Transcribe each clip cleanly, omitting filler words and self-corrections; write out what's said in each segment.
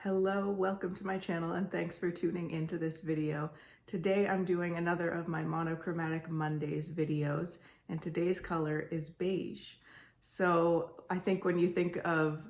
Hello, welcome to my channel and thanks for tuning into this video. Today I'm doing another of my Monochromatic Mondays videos and today's color is beige. So I think when you think of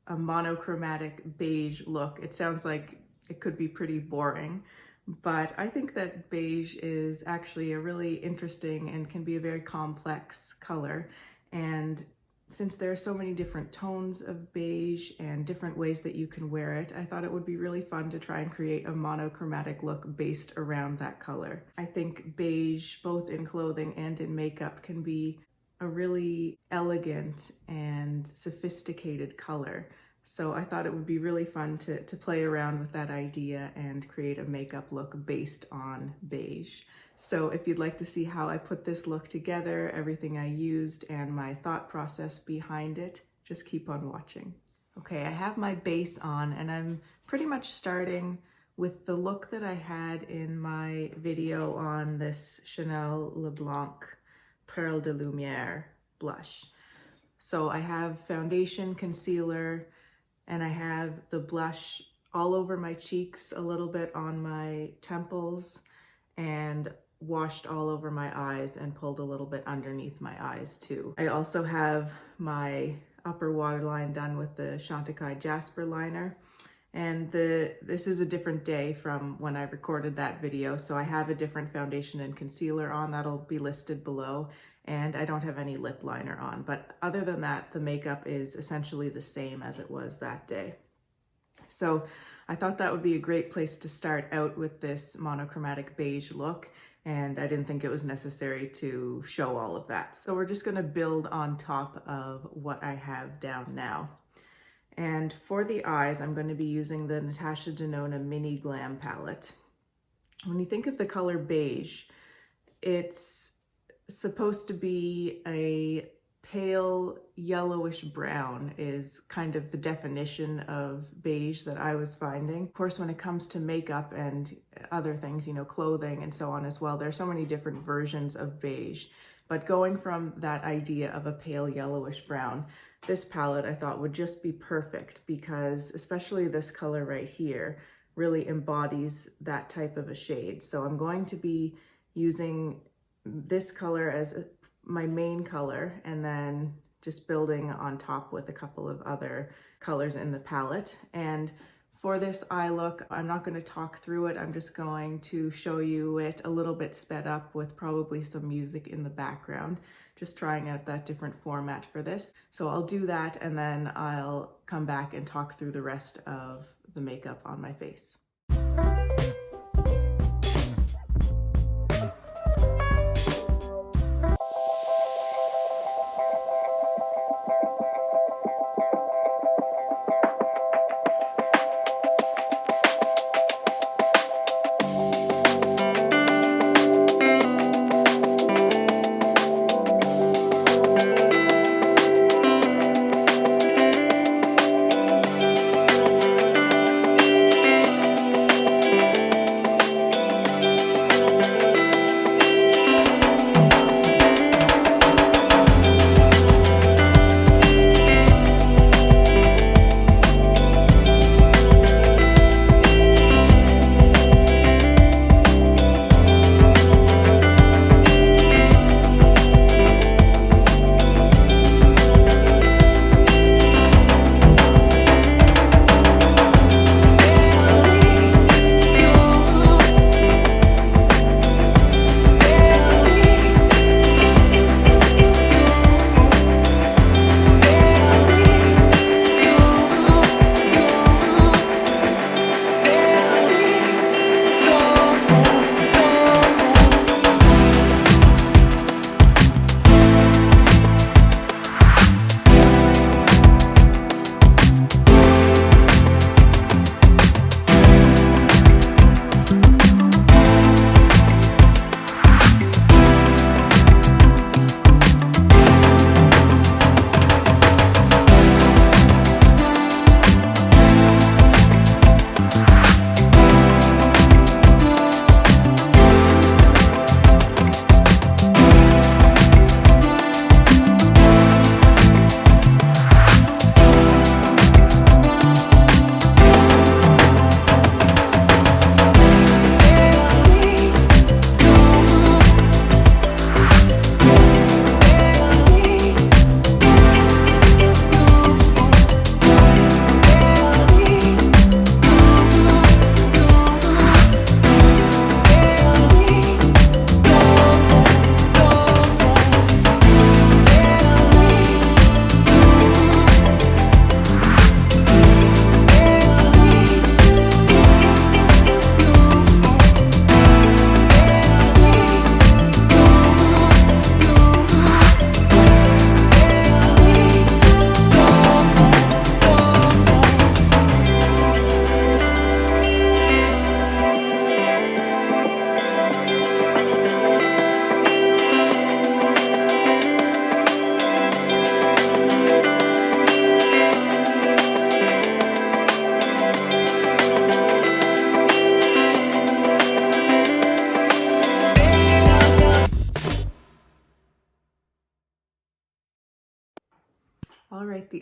a monochromatic beige look, it sounds like it could be pretty boring, but I think that beige is actually a really interesting and can be a very complex color. And since there are so many different tones of beige and different ways that you can wear it, I thought it would be really fun to try and create a monochromatic look based around that color. I think beige, both in clothing and in makeup, can be a really elegant and sophisticated color. So I thought it would be really fun to play around with that idea and create a makeup look based on beige. So if you'd like to see how I put this look together, everything I used, and my thought process behind it, just keep on watching. Okay, I have my base on and I'm pretty much starting with the look that I had in my video on this Chanel Leblanc Perles de Lumière blush. So I have foundation, concealer, and I have the blush all over my cheeks, a little bit on my temples, and washed all over my eyes and pulled a little bit underneath my eyes too. I also have my upper waterline done with the Chantecaille Jasper liner. And this is a different day from when I recorded that video, so I have a different foundation and concealer on. That'll be listed below. And I don't have any lip liner on. But other than that, the makeup is essentially the same as it was that day. So I thought that would be a great place to start out with this monochromatic beige look. And I didn't think it was necessary to show all of that. So we're just gonna build on top of what I have down now. And for the eyes, I'm going to be using the Natasha Denona Mini Glam palette. When you think of the color beige, it's supposed to be a pale yellowish brown is kind of the definition of beige that I was finding. Of course, when it comes to makeup and other things, you know, clothing and so on as well, there are so many different versions of beige. But going from that idea of a pale yellowish brown, this palette I thought would just be perfect because especially this color right here really embodies that type of a shade. So I'm going to be using this color as my main color and then just building on top with a couple of other colors in the palette. And for this eye look, I'm not going to talk through it. I'm just going to show you it a little bit sped up with probably some music in the background, just trying out that different format for this. So I'll do that and then I'll come back and talk through the rest of the makeup on my face.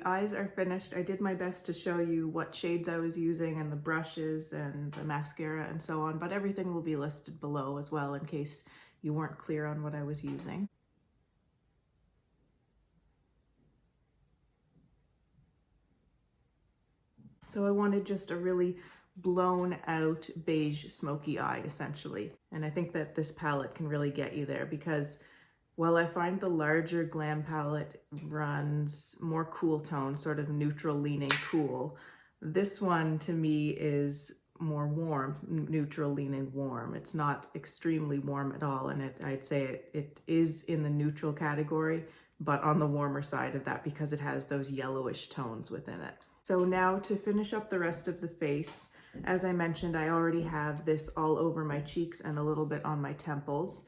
eyes are finished. I did my best to show you what shades I was using and the brushes and the mascara and so on, but everything will be listed below as well in case you weren't clear on what I was using. So I wanted just a really blown out beige smoky eye essentially. And I think that this palette can really get you there because while I find the larger Glam palette runs more cool tone, sort of neutral leaning cool, this one to me is more warm, neutral leaning warm. It's not extremely warm at all, and I'd say it is in the neutral category, but on the warmer side of that because it has those yellowish tones within it. So now to finish up the rest of the face, as I mentioned, I already have this all over my cheeks and a little bit on my temples,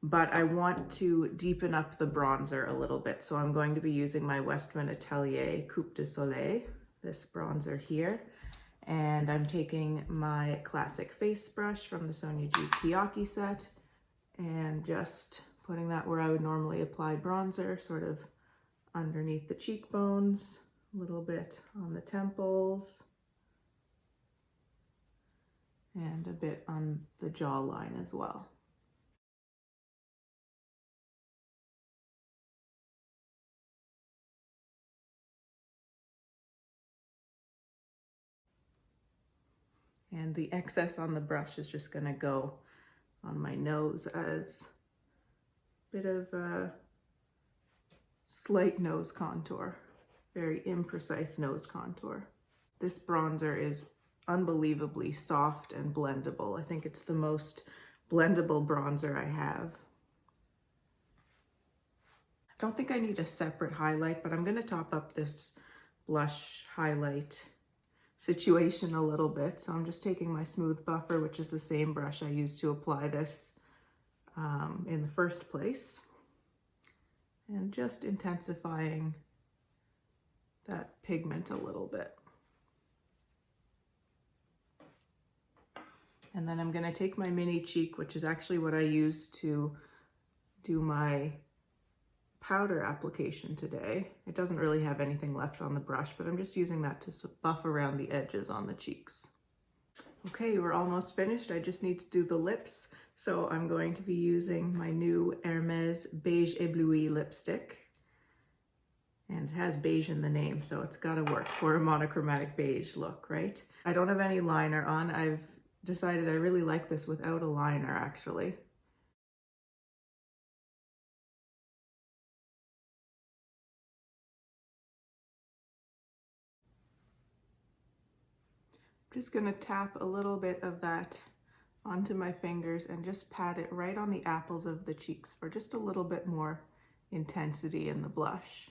but I want to deepen up the bronzer a little bit. So I'm going to be using my Westman Atelier Coupe de Soleil, this bronzer here. And I'm taking my classic face brush from the Sonia G Kiyaki set and just putting that where I would normally apply bronzer, sort of underneath the cheekbones, a little bit on the temples, and a bit on the jawline as well. And the excess on the brush is just gonna go on my nose as a bit of a slight nose contour, very imprecise nose contour. This bronzer is unbelievably soft and blendable. I think it's the most blendable bronzer I have. I don't think I need a separate highlight, but I'm gonna top up this blush highlight situation a little bit. So I'm just taking my smooth buffer, which is the same brush I used to apply this in the first place, and just intensifying that pigment a little bit. And then I'm going to take my mini cheek, which is actually what I use to do my powder application today. It doesn't really have anything left on the brush, but I'm just using that to buff around the edges on the cheeks. Okay, we're almost finished. I just need to do the lips. So I'm going to be using my new Hermes Beige Ebloui lipstick. And it has beige in the name, so it's gotta work for a monochromatic beige look, right? I don't have any liner on. I've decided I really like this without a liner, actually. Just gonna tap a little bit of that onto my fingers and just pat it right on the apples of the cheeks for just a little bit more intensity in the blush.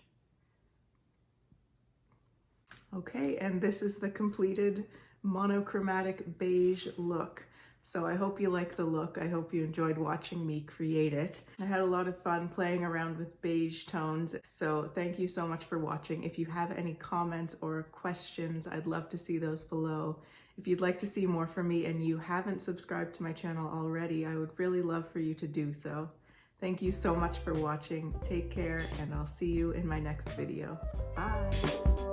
Okay, and this is the completed monochromatic beige look. So I hope you like the look. I hope you enjoyed watching me create it. I had a lot of fun playing around with beige tones. So thank you so much for watching. If you have any comments or questions, I'd love to see those below. If you'd like to see more from me and you haven't subscribed to my channel already, I would really love for you to do so. Thank you so much for watching. Take care, and I'll see you in my next video. Bye.